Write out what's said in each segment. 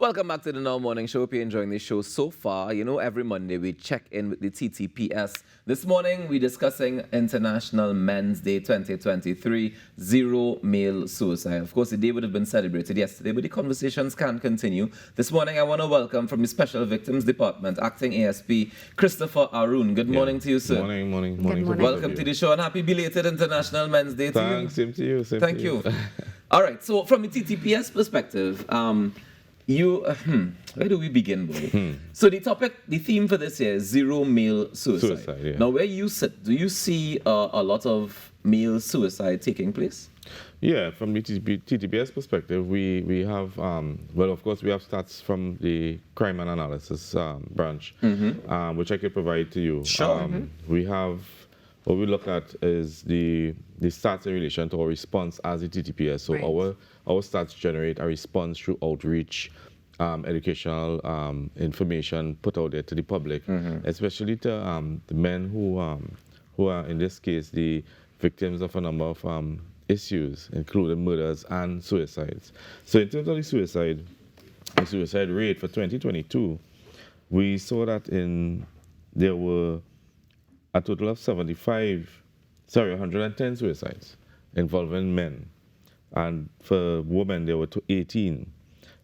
Welcome back to the Now Morning Show. Hope you're enjoying the show so far. You know, every Monday we check in with the TTPS. This morning we're discussing International Men's Day 2023, Zero Male Suicide. Of course, the day would have been celebrated yesterday, but the conversations can continue. This morning I want to welcome from the Special Victims Department, Acting ASP Christopher Aroon. Good morning to you, sir. Morning. Welcome to the show and happy belated International Men's Day to you. Thanks, same to you. Thank you. All right, so from a TTPS perspective, where do we begin, boy? So the theme for this year is Zero Male Suicide. Yeah. Now, where you sit, do you see a lot of male suicide taking place? Yeah, from the TTPS perspective, we have, well, of course, we have stats from the crime and analysis branch, which I could provide to you. Sure. We have, what we look at is the stats in relation to our response as a TTPS. So Right. our stats generate a response through outreach, educational information put out there to the public, especially to the men who are, in this case, the victims of a number of issues, including murders and suicides. So in terms of the suicide rate for 2022, we saw that there were a total of 110 suicides involving men. And for women, there were 18.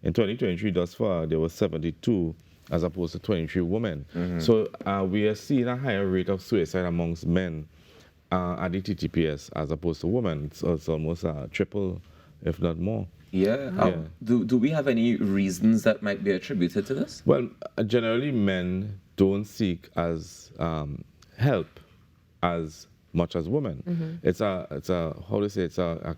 In 2023, thus far, there were 72 as opposed to 23 women. So we are seeing a higher rate of suicide amongst men at the TTPS as opposed to women. It's almost triple, if not more. Yeah. Do we have any reasons that might be attributed to this? Well, generally, men don't seek as help as much as women. It's a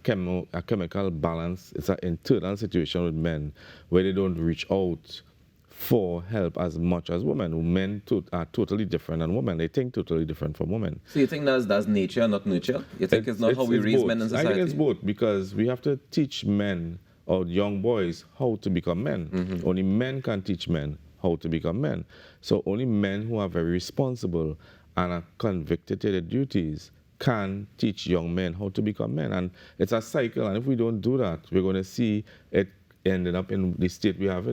chemical balance. It's an internal situation with men where they don't reach out for help as much as women. Men are totally different than women. They think totally different from women. So you think that's nature, not nurture? You think it's not how we raise both. men in society? I think it's both, because we have to teach men or young boys how to become men. Only men can teach men how to become men. So only men who are very responsible and are convicted to their duties can teach young men how to become men. And it's a cycle, and if we don't do that, we're going to see it ending up in the state we are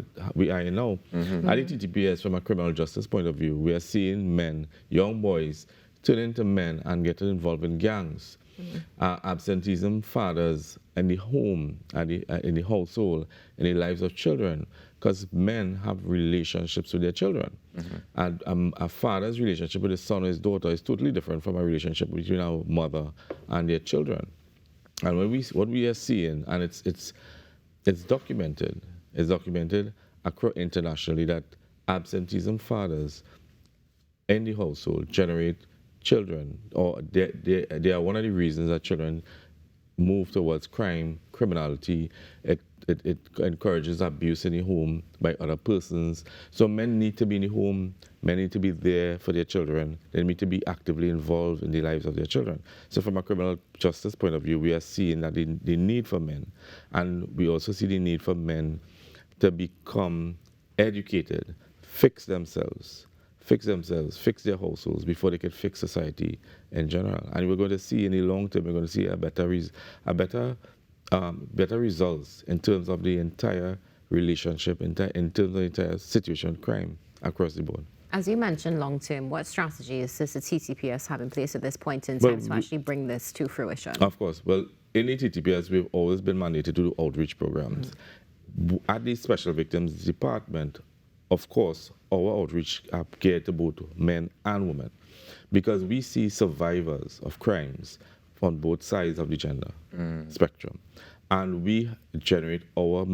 in now. At the TTPS, from a criminal justice point of view, we are seeing men, young boys, turn into men and get involved in gangs. Absenteeism, fathers in the home, in the household, in the lives of children, because men have relationships with their children. And a father's relationship with his son or his daughter is totally different from a relationship between our mother and their children. And what we are seeing, and it's documented internationally, that absenteeism fathers in the household generate children, or they are one of the reasons that children move towards crime, criminality. It encourages abuse in the home by other persons. So men need to be in the home, men need to be there for their children, they need to be actively involved in the lives of their children. So from a criminal justice point of view, we are seeing that the need for men, and we also see the need for men to become educated, fix themselves, fix their households before they can fix society in general. And we're going to see in the long term, we're going to see better results in terms of the entire relationship, in terms of the entire situation of crime across the board. As you mentioned, long term, what strategies does the TTPS have in place at this point in time to actually bring this to fruition? Of course. Well, in the TTPS, we've always been mandated to do outreach programs. At the Special Victims Department, of course, our outreach are geared to both men and women, because we see survivors of crimes on both sides of the gender spectrum. And we generate our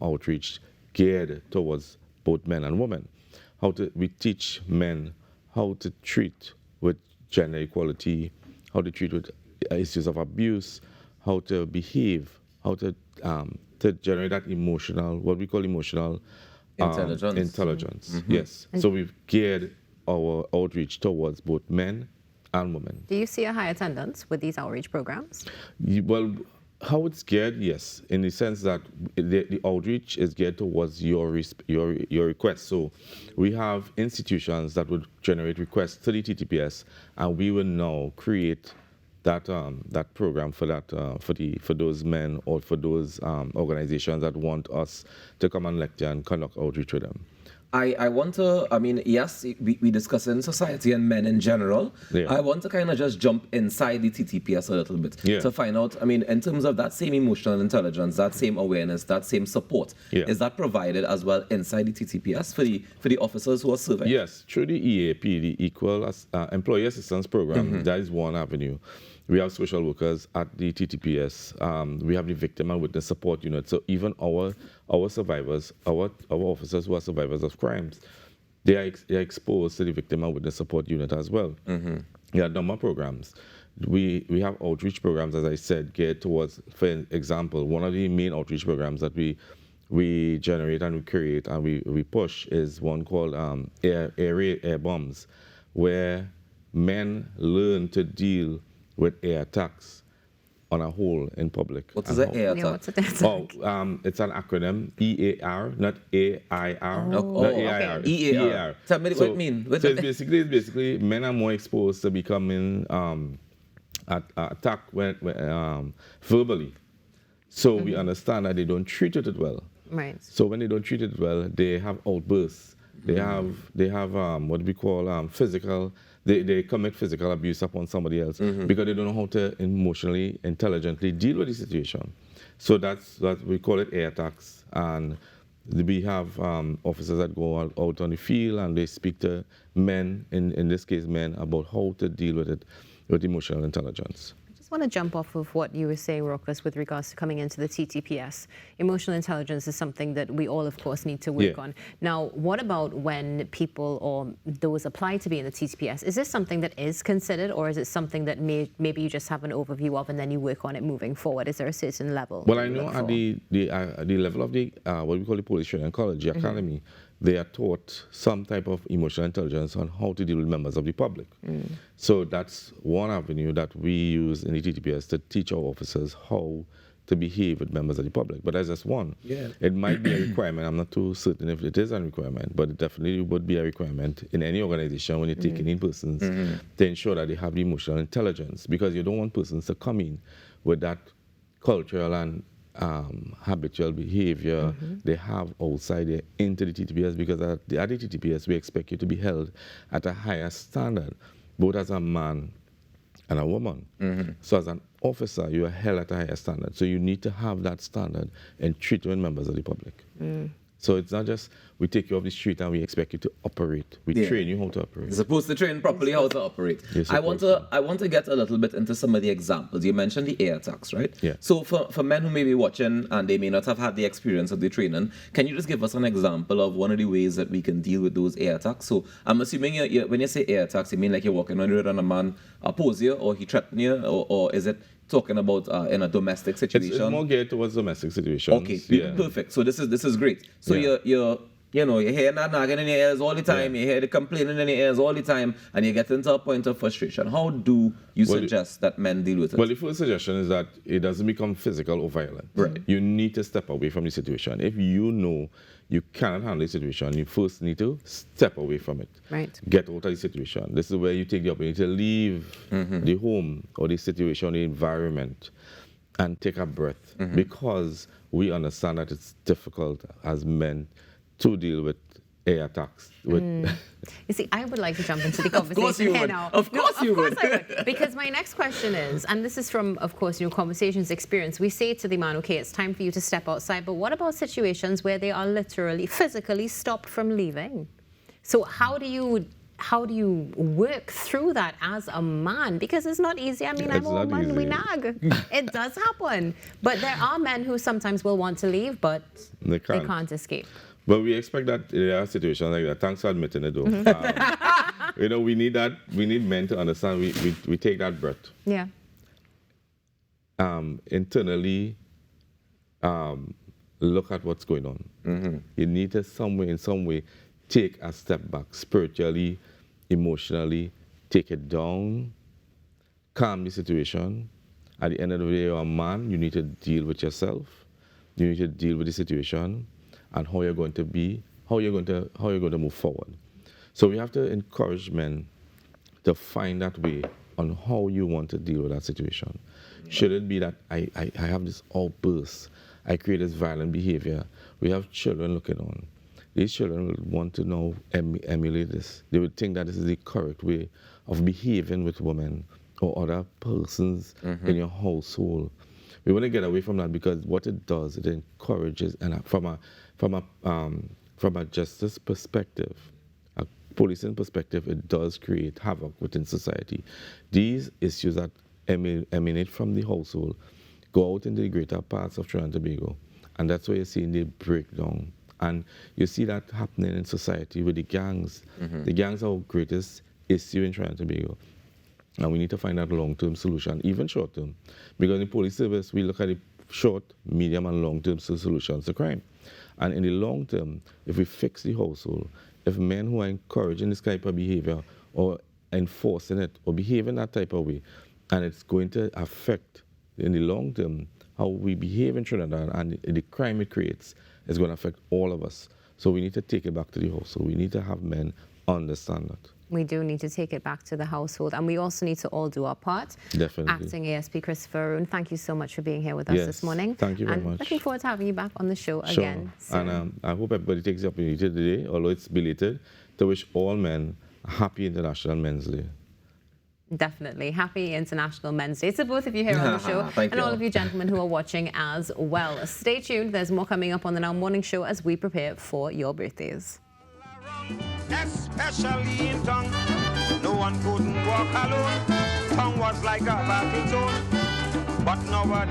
outreach geared towards both men and women. We teach men how to treat with gender equality, how to treat with issues of abuse, how to behave, how to generate that emotional, what we call emotional intelligence. Yes. So we've geared our outreach towards both men and women. Do you see a high attendance with these outreach programs? Well, how it's geared, yes, in the sense that the outreach is geared towards your request. So we have institutions that would generate requests to the TTPS, and we will now create that program for for those men or for those organizations that want us to come and lecture and conduct outreach with them. I want to, I mean, yes, we discuss in society and men in general. Yeah. I want to kind of just jump inside the TTPS a little bit Yeah. to find out, I mean, in terms of that same emotional intelligence, that same awareness, that same support, Yeah. is that provided as well inside the TTPS for the officers who are serving? Yes, through the EAP, the Equal Employee Assistance Program, that is one avenue. We have social workers at the TTPS. We have the Victim and Witness Support Unit. So even our survivors, our officers who are survivors of crimes, they are exposed to the Victim and Witness Support Unit as well. We have number programs. We have outreach programs, as I said, geared towards, for example, one of the main outreach programs that we generate and we create and we push is one called air bombs, where men learn to deal with air attacks on a whole in public. What is an air attack? Yeah, what's an attack? It's an acronym, EAR, not AIR, not AIR. okay. EAR. Tell me what it means. So it's basically men are more exposed to becoming attacked verbally. So we understand that they don't treat it well. Right. So when they don't treat it well, they have outbursts. They have what we call physical. They commit physical abuse upon somebody else because they don't know how to emotionally, intelligently deal with the situation. So that's we call it air attacks. And we have officers that go out on the field and they speak to men, in this case men, about how to deal with it with emotional intelligence. I just want to jump off of what you were saying, Rokas, with regards to coming into the TTPS. Emotional intelligence is something that we all, of course, need to work on. Now, what about when people or those apply to be in the TTPS? Is this something that is considered, or is it something that maybe you just have an overview of and then you work on it moving forward? Is there a certain level? Well, I know at the level of the what we call the police training college, the academy, they are taught some type of emotional intelligence on how to deal with members of the public. So that's one avenue that we use in the TTPS to teach our officers how to behave with members of the public. But that's just one. Yeah. It might be a requirement. I'm not too certain if it is a requirement, but it definitely would be a requirement in any organization when you're taking in persons to ensure that they have the emotional intelligence, because you don't want persons to come in with that cultural and habitual behavior they have outside there into the TTPS, because at the TTPS we expect you to be held at a higher standard, both as a man and a woman. So as an officer, you are held at a higher standard. So you need to have that standard in treating members of the public. So it's not just we take you off the street and we expect you to operate. We train you how to operate. You're supposed to train properly how to operate. I want to get a little bit into some of the examples. You mentioned the air attacks, right? Yeah. So for men who may be watching and they may not have had the experience of the training, can you just give us an example of one of the ways that we can deal with those air attacks? So I'm assuming when you say air attacks, you mean like you're walking on the road and a man opposes you or he threatens you, or is it talking about in a domestic situation? It's more geared towards domestic situations. Okay, perfect. So this is great. So you're hearing that nagging in your ears all the time, you hear the complaining in your ears all the time, and you get into a point of frustration. How do you suggest that men deal with it? Well, the first suggestion is that it doesn't become physical or violent. Right. You need to step away from the situation. If you know you cannot handle the situation, you first need to step away from it. Right. Get out of the situation. This is where you take the opportunity to leave the home or the situation, the environment, and take a breath, because we understand that it's difficult as men to deal with air attacks. You see, I would like to jump into the conversation here now. Of course you would. I would. Because my next question is, and this is from, of course, conversations experience, we say to the man, okay, it's time for you to step outside, but what about situations where they are literally, physically stopped from leaving? So how do you work through that as a man? Because it's not easy. I mean, I'm a man, we nag. It does happen. But there are men who sometimes will want to leave, but they can't escape. But we expect that there are situations like that. Thanks for admitting it, though. We need that. We need men to understand. We take that breath. Yeah. Internally, look at what's going on. You need to in some way, take a step back spiritually, emotionally, take it down, calm the situation. At the end of the day, you're a man. You need to deal with yourself. You need to deal with the situation and how you're going to be, how you're going to move forward. So we have to encourage men to find that way on how you want to deal with that situation. Should it be that I have this outburst, I create this violent behavior, we have children looking on. These children will want to now emulate this. They would think that this is the correct way of behaving with women or other persons in your household. We want to get away from that, because what it does, it encourages, and from a justice perspective, a policing perspective, it does create havoc within society. These issues that emanate from the household go out into the greater parts of Trinidad and Tobago, and that's where you're seeing the breakdown. And you see that happening in society with the gangs. The gangs are our greatest issue in Trinidad and Tobago. And we need to find out a long-term solution, even short-term. Because in the police service, we look at the short, medium, and long-term solutions to crime. And in the long term, if we fix the household, if men who are encouraging this type of behavior or enforcing it or behaving that type of way, and it's going to affect, in the long term, how we behave in Trinidad and the crime it creates, is going to affect all of us. So we need to take it back to the household. We need to have men understand that. We do need to take it back to the household, and we also need to all do our part. Definitely. Acting ASP Christopher Aroon, thank you so much for being here with us this morning. Thank you very much. Looking forward to having you back on the show Sure. again soon. And I hope everybody takes the opportunity today, although it's belated, to wish all men a happy International Men's Day. Definitely. Happy International Men's Day to both of you here on the show, Thank and you. all of you gentlemen who are watching as well. Stay tuned. There's more coming up on the Now Morning Show as we prepare for your birthdays. Especially in tongue, no one couldn't walk alone. Tongue was like a battle zone, but nowadays